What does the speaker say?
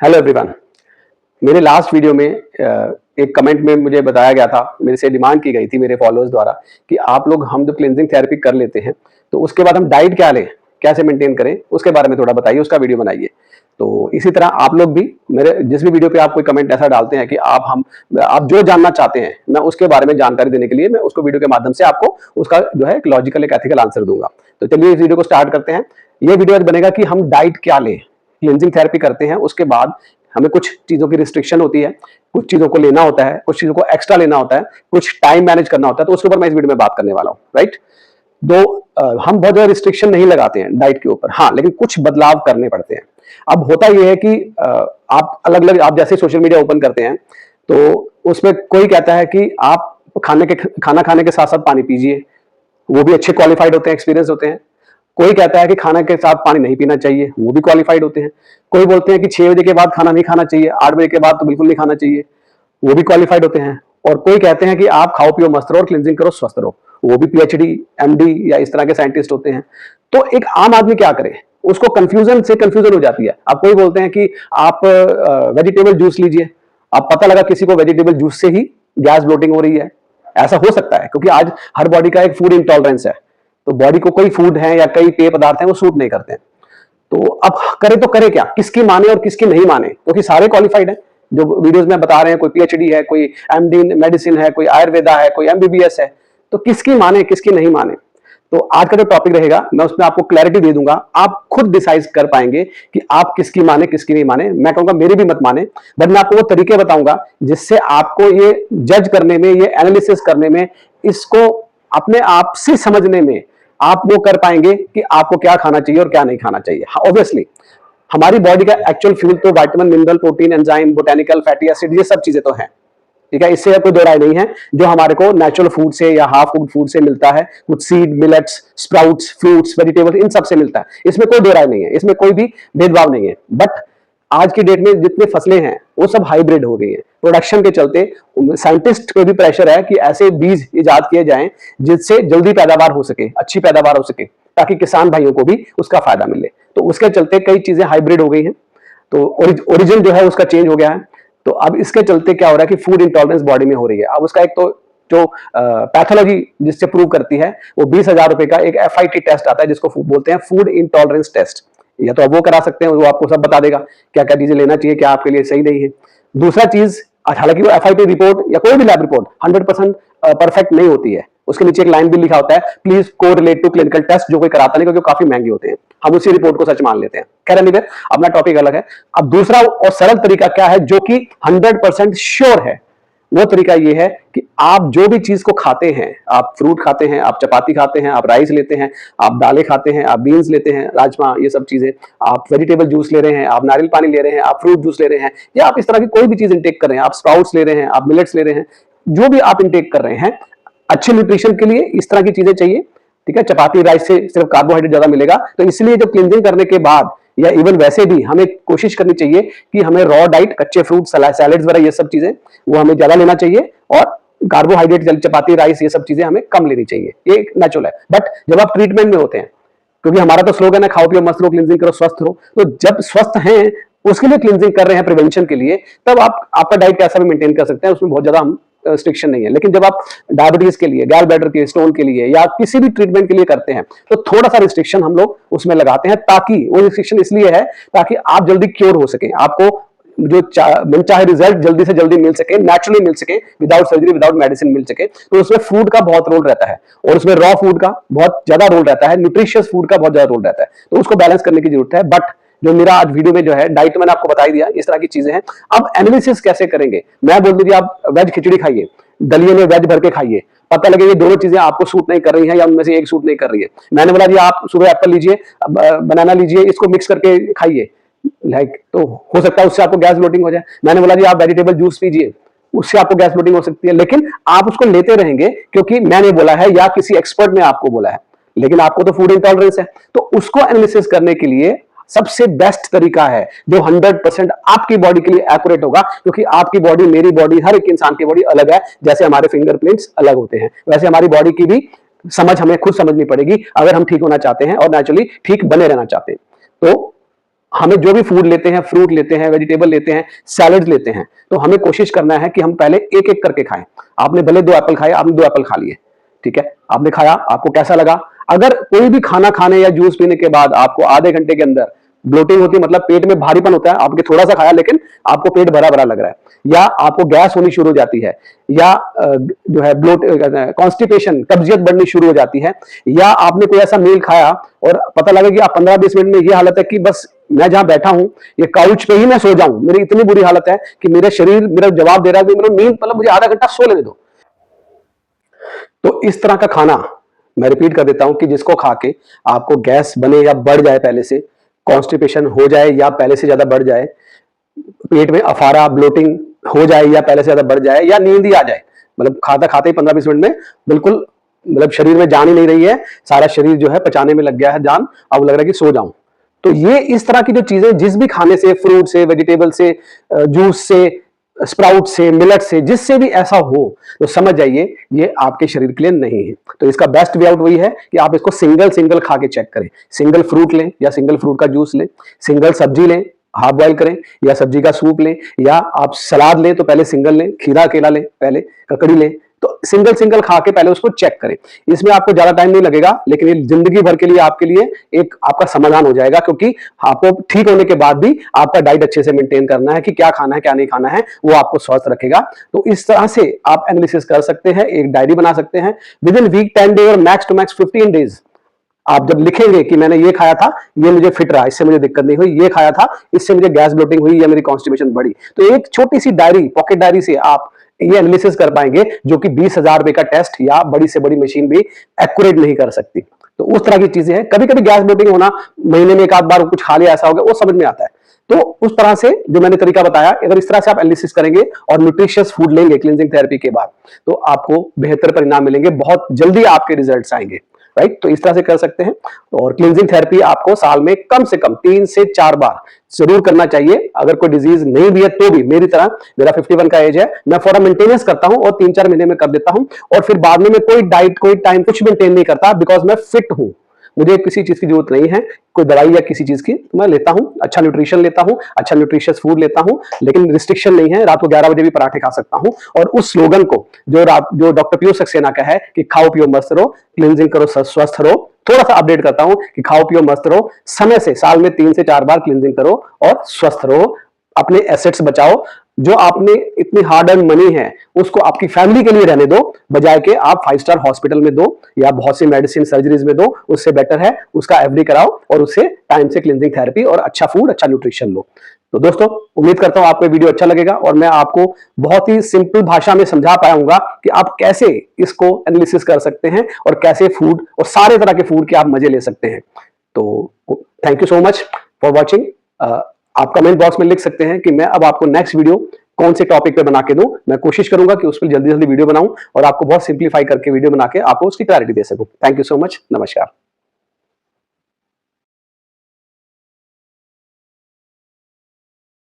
Hello everyone. मेरे last video में एक कमेंट में मुझे बताया गया था, मेरे से डिमांड की गई थी मेरे फॉलोअर्स द्वारा कि आप लोग हम जो क्लिनजिंग थेरेपी कर लेते हैं तो उसके बाद हम डाइट क्या लें, कैसे मेंटेन करें, उसके बारे में थोड़ा बताइए, उसका वीडियो बनाइए। तो इसी तरह आप लोग भी मेरे जिस भी वीडियो पे आप कोई कमेंट ऐसा डालते हैं कि आप जो जानना चाहते हैं मैं उसके बारे में जानकारी देने के लिए मैं उसको वीडियो के माध्यम से आपको उसका जो है एक लॉजिकल एक एथिकल आंसर दूंगा। तो चलिए इस वीडियो को स्टार्ट करते हैं। ये वीडियो आज बनेगा कि हम डाइट क्या लें, क्लिनजिंग थेरेपी करते हैं उसके बाद हमें कुछ चीजों की रिस्ट्रिक्शन होती है, कुछ चीजों को लेना होता है, कुछ चीजों को एक्स्ट्रा लेना होता है, कुछ टाइम मैनेज करना होता है, तो उसके ऊपर मैं इस वीडियो में बात करने वाला हूं। राइट। हम बहुत ज्यादा रिस्ट्रिक्शन नहीं लगाते हैं डाइट के ऊपर, हाँ, लेकिन कुछ बदलाव करने पड़ते हैं। अब होता यह है कि आप अलग अलग, आप जैसे सोशल मीडिया ओपन करते हैं तो उसमें कोई कहता है कि आप खाना खाने के साथ साथ पानी पीजिए, वो भी अच्छे क्वालिफाइड होते हैं, एक्सपीरियंस होते हैं। कोई कहता है कि खाना के साथ पानी नहीं पीना चाहिए, वो भी क्वालिफाइड होते हैं। कोई बोलते हैं कि 6 बजे के बाद खाना नहीं खाना चाहिए, 8 बजे के बाद तो बिल्कुल नहीं खाना चाहिए, वो भी क्वालिफाइड होते हैं। और कोई कहते हैं कि आप खाओ पियो मस्त रहो और क्लिनजिंग करो स्वस्थ रहो, वो भी पीएचडी एमडी या इस तरह के साइंटिस्ट होते हैं। तो एक आम आदमी क्या करे, उसको कंफ्यूजन से कंफ्यूजन हो जाती है। अब कोई बोलते हैं कि आप वेजिटेबल जूस लीजिए, अब पता लगा किसी को वेजिटेबल जूस से ही गैस ब्लोटिंग हो रही है। ऐसा हो सकता है क्योंकि आज हर बॉडी का एक फूड इंटॉलरेंस है, तो बॉडी को कोई फूड है या कई पेय पदार्थ हैं वो सूट नहीं करते हैं। तो अब करे तो करे क्या, किसकी माने और किसकी नहीं माने, क्योंकि सारे क्वालिफाइड हैं जो वीडियोस में बता रहे हैं। कोई पीएचडी है, कोई एमडी मेडिसिन है, कोई आयुर्वेदा है, कोई एमबीबीएस है। तो किसकी माने किसकी नहीं माने, तो आज का जो टॉपिक रहेगा मैं उसमें आपको क्लैरिटी दे दूंगा। आप खुद डिसाइड कर पाएंगे कि आप किसकी माने किसकी नहीं माने। मैं कहूंगा मेरी भी मत माने, बट मैं आपको वो तरीके बताऊंगा जिससे आपको ये जज करने में, ये एनालिसिस करने में, इसको अपने आप से समझने में आप वो कर पाएंगे कि आपको क्या खाना चाहिए और क्या नहीं खाना चाहिए। ऑब्वियसली हमारी बॉडी का एक्चुअल फ्यूल तो vitamin, mineral, protein, enzyme, botanical fatty acid, ये सब चीजें तो हैं, ठीक है, इससे कोई दो राय नहीं है, जो हमारे को नेचुरल फूड से या हाफ कुक्ड फूड से मिलता है। कुछ seed, millets, sprouts, fruits, vegetables, इन सब से मिलता है, इसमें कोई दो राय नहीं है, इसमें कोई भी भेदभाव नहीं है। बट आज की डेट में जितनी फसलें हैं वो सब हाइब्रिड हो गई हैं। प्रोडक्शन के चलते साइंटिस्ट को भी प्रेशर है कि ऐसे बीज इजाद किए जाएं जिससे जल्दी पैदावार हो सके, अच्छी पैदावार हो सके, ताकि किसान भाइयों को भी उसका फायदा मिले। तो उसके चलते कई चीजें हाइब्रिड हो गई हैं, तो ओरिजिन जो है उसका चेंज हो गया है। तो अब इसके चलते क्या हो रहा है कि फूड इंटॉलरेंस बॉडी में हो रही है। अब उसका एक तो जो पैथोलॉजी जिससे प्रूव करती है वो 20,000 रुपए का एक FIT टेस्ट आता है जिसको बोलते हैं फूड इंटॉलरेंस टेस्ट। या तो अब वो करा सकते हैं, वो आपको सब बता देगा क्या क्या चीजें लेना चाहिए, क्या आपके लिए सही नहीं है। दूसरा चीज, हालांकि वो FIT रिपोर्ट या कोई भी लैब रिपोर्ट 100% परफेक्ट नहीं होती है, उसके नीचे एक लाइन भी लिखा होता है, प्लीज को रिलेट टू क्लिनिकल टेस्ट, जो कोई कराता नहीं क्योंकि काफी महंगे होते हैं। हम उसी रिपोर्ट को सच मान लेते हैं। खैर एनीवे, अपना टॉपिक अलग है। अब दूसरा और सरल तरीका क्या है जो कि 100% श्योर है, वो तरीका ये है कि आप जो भी चीज को खाते हैं, आप फ्रूट खाते हैं, आप चपाती खाते हैं, आप राइस लेते हैं, आप दालें खाते हैं, आप बीन्स लेते हैं, राजमा, ये सब चीजें, आप वेजिटेबल जूस ले रहे हैं, आप नारियल पानी ले रहे हैं, आप फ्रूट जूस ले रहे हैं, या आप इस तरह की कोई भी चीज इंटेक कर रहे हैं, आप स्प्राउट्स ले रहे हैं, आप मिलेट्स ले रहे हैं, जो भी आप इंटेक कर रहे हैं अच्छे न्यूट्रिशन के लिए इस तरह की चीजें चाहिए। ठीक है, चपाती राइस से सिर्फ कार्बोहाइड्रेट ज्यादा मिलेगा, तो इसलिए जब क्लिनजिंग करने के बाद या इवन वैसे भी हमें कोशिश करनी चाहिए कि हमें रॉ डाइट, कच्चे फ्रूट, सैलेड्स वगैरह, ये सब चीजें वो हमें ज्यादा लेना चाहिए, और कार्बोहाइड्रेट, चपाती, राइस, ये सब चीजें हमें कम लेनी चाहिए। ये एक नेचुरल है। बट जब आप ट्रीटमेंट में होते हैं, क्योंकि हमारा तो स्लोगन है खाओ पियो मस्त रहो, क्लिनजिंग करो स्वस्थ रहो, तो जब स्वस्थ हैं उसके लिए क्लिनजिंग कर रहे हैं, प्रिवेंशन के लिए, तब आप आपका डाइट कैसा भी मेंटेन कर सकते हैं, उसमें बहुत ज्यादा हम रिस्ट्रिक्शन नहीं है। लेकिन जब आप डायबिटीज के लिए, गैल ब्लैडर के स्टोन के लिए, या किसी भी ट्रीटमेंट के लिए करते हैं, तो थोड़ा सा रिस्ट्रिक्शन हम लोग उसमें लगाते हैं, ताकि वो रिस्ट्रिक्शन इसलिए है ताकि आप जल्दी क्योर हो सके, आपको जो मनचाहे रिजल्ट जल्दी से जल्दी मिल सके, नेचुरली मिल सके, विदाउट सर्जरी, विदाउट मेडिसिन मिल सके। तो उसमें फूड का बहुत रोल रहता है, और उसमें रॉ फूड का बहुत ज्यादा रोल रहता है, न्यूट्रिशियस फूड का बहुत ज्यादा रोल रहता है। तो उसको बैलेंस करने की जरूरत है। बट जो मेरा आज वीडियो में जो है डाइट, मैंने आपको बता ही दिया, इस तरह की चीजें हैं। अब एनालिसिस कैसे करेंगे, मैं बोल दूं आप वेज खिचड़ी खाइए, दलिए में वेज भर के खाइए, पता लगे ये दोनों चीजें आपको सूट नहीं कर रही हैं या उनमें से एक सूट नहीं कर रही है। मैंने बोला जी आप सुबह एप्पल लीजिए, बनाना लीजिए, इसको मिक्स करके खाइए, तो हो सकता है उससे आपको गैस ब्लोटिंग हो जाए। मैंने बोला जी आप वेजिटेबल जूस पीजिए, उससे आपको गैस ब्लोटिंग हो सकती है। लेकिन आप उसको लेते रहेंगे क्योंकि मैंने बोला है या किसी एक्सपर्ट ने आपको बोला है, लेकिन आपको तो फूड इंटॉलरेंस है। तो उसको एनालिसिस करने के लिए सबसे बेस्ट तरीका है जो 100% आपकी बॉडी के लिए एक्यूरेट होगा, क्योंकि आपकी बॉडी, मेरी बॉडी, हर एक इंसान की बॉडी अलग है। जैसे हमारे फिंगरप्रिंट्स अलग होते हैं, वैसे हमारी बॉडी की भी समझ हमें खुद समझनी पड़ेगी अगर हम ठीक होना चाहते हैं और नेचुरली ठीक बने रहना चाहते हैं। तो हमें जो भी फूड लेते हैं, फ्रूट लेते हैं, वेजिटेबल लेते हैं, सैलड लेते हैं, तो हमें कोशिश करना है कि हम पहले एक एक करके खाएं। आपने भले 2 एप्पल खाए, आपने 2 एप्पल खा लिए, ठीक है, आपने खाया, आपको कैसा लगा? अगर कोई भी खाना खाने या जूस पीने के बाद आपको आधे घंटे के अंदर ब्लोटिंग होती है, मतलब पेट में भारीपन होता है, आपने थोड़ा सा खाया लेकिन आपको पेट भरा भरा लग रहा है, या आपको गैस होनी शुरू हो जाती है, या जो है ब्लोट कॉन्स्टिपेशन, कब्जियत बढ़नी शुरू हो जाती है, या आपने कोई ऐसा मील खाया और पता लगा कि आप 15-20 मिनट में ये हालत है कि बस मैं जहां बैठा हूं ये काउच पे ही मैं सो जाऊं, मेरी इतनी बुरी हालत है कि मेरा शरीर मेरा जवाब दे रहा है कि मेरा नींद, मतलब मुझे आधा घंटा सो लेने दो। तो इस तरह का खाना, मैं रिपीट कर देता हूं, कि जिसको खा के आपको गैस बने या बढ़ जाए, पहले से कॉन्स्टिपेशन हो जाए या पहले से ज्यादा बढ़ जाए, पेट में अफारा ब्लोटिंग हो जाए या पहले से ज्यादा बढ़ जाए, या नींद ही आ जाए, मतलब खाता खाते ही 15-20 मिनट में बिल्कुल, मतलब शरीर में जान ही नहीं रही है, सारा शरीर जो है पचाने में लग गया है जान, अब लग रहा है कि सो जाऊं। तो ये इस तरह की जो चीजें, जिस भी खाने से, फ्रूट से, वेजिटेबल से, जूस से, स्प्राउट से, मिलेट से, जिससे भी ऐसा हो, तो समझ जाइए ये आपके शरीर के लिए नहीं है। तो इसका बेस्ट वे आउट वही है कि आप इसको सिंगल सिंगल खा के चेक करें। सिंगल फ्रूट लें या सिंगल फ्रूट का जूस लें, सिंगल सब्जी लें, हाफ बॉइल करें, या सब्जी का सूप लें, या आप सलाद लें तो पहले सिंगल लें, खीरा केला लें, पहले ककड़ी लें, तो सिंगल सिंगल खा के पहले उसको चेक करें। इसमें आपको ज्यादा टाइम नहीं लगेगा, लेकिन ये जिंदगी भर के लिए आपके लिए एक आपका समाधान हो जाएगा, क्योंकि आपको ठीक होने के बाद भी आपका डाइट अच्छे से मेंटेन करना है कि क्या खाना है क्या नहीं खाना है, वो आपको स्वस्थ रखेगा। तो इस तरह से आप एनालिसिस कर सकते हैं, एक डायरी बना सकते हैं। विद इन वीक 10 डे और मैक्स टू मैक्स 15 डेज आप जब लिखेंगे कि मैंने ये खाया था, ये मुझे फिट रहा, इससे मुझे दिक्कत नहीं हुई, ये खाया था, इससे मुझे गैस ब्लोटिंग हुई या मेरी कॉन्स्टिपेशन बढ़ी, तो एक छोटी सी डायरी, पॉकेट डायरी से आप ये एनालिसिस कर पाएंगे, जो कि 20,000 रुपए का टेस्ट या बड़ी से बड़ी मशीन भी एक्यूरेट नहीं कर सकती। तो उस तरह की चीजें हैं। कभी कभी गैस ब्लोटिंग होना, महीने में एक आध बार कुछ खा लिया ऐसा हो गया, वो समझ में आता है। तो उस तरह से जो मैंने तरीका बताया, अगर इस तरह से आप एनालिसिस करेंगे और न्यूट्रिशियस फूड लेंगे क्लींजिंग थेरेपी के बाद, तो आपको बेहतर परिणाम मिलेंगे, बहुत जल्दी आपके रिजल्ट्स आएंगे, राइट। तो इस तरह से कर सकते हैं। और क्लींजिंग थेरेपी आपको साल में कम से कम 3 से 4 बार जरूर करना चाहिए। अगर कोई डिजीज नहीं भी है तो भी, मेरी तरह, मेरा 51 का एज है, मैं फॉर मेंटेनेंस करता हूं और 3-4 महीने में कर देता हूं, और फिर बाद में मैं कोई डाइट, कोई टाइम, कुछ मेंटेन नहीं करता, बिकॉज मैं फिट हूं, मुझे किसी चीज की जरूरत नहीं है, कोई दवाई या किसी चीज की। मैं लेता हूं, अच्छा न्यूट्रिशन लेता हूं, अच्छा न्यूट्रिशियस फूड लेता हूं, लेकिन रिस्ट्रिक्शन नहीं है, रात को 11 बजे भी पराठे खा सकता हूं। और उस स्लोगन को जो डॉक्टर पीयूष सक्सेना का है कि खाओ पियो मस्त रहो, क्लींजिंग करो, स्वस्थ रहो, थोड़ा सा अपडेट करता हूं कि खाओ पियो मस्त रहो, समय से साल में 3 से 4 बार क्लींजिंग करो और स्वस्थ रहो, अपने एसेट्स बचाओ। जो आपने इतनी हार्ड अर्न मनी है उसको आपकी फैमिली के लिए रहने दो, बजाय के आप 5 स्टार हॉस्पिटल में दो या बहुत सी मेडिसिन सर्जरीज में दो। उससे बेटर है उसका एफडी कराओ और उससे टाइम से क्लींजिंग थेरेपी और अच्छा फूड, अच्छा न्यूट्रिशन लो। तो दोस्तों, उम्मीद करता हूं आपको वीडियो अच्छा लगेगा और मैं आपको बहुत ही सिंपल भाषा में समझा पाऊंगा कि आप कैसे इसको एनालिसिस कर सकते हैं और कैसे फूड और सारे तरह के फूड के आप मजे ले सकते हैं। तो thank you so much for watching. आप कमेंट बॉक्स में लिख सकते हैं कि मैं अब आपको नेक्स्ट वीडियो कौन से टॉपिक पे बना के दूं। मैं कोशिश करूंगा कि उस पर जल्दी जल्दी वीडियो बनाऊं और आपको बहुत सिंप्लीफाई करके वीडियो बना के आपको उसकी क्लैरिटी दे सकूं। Thank you so much. नमस्कार।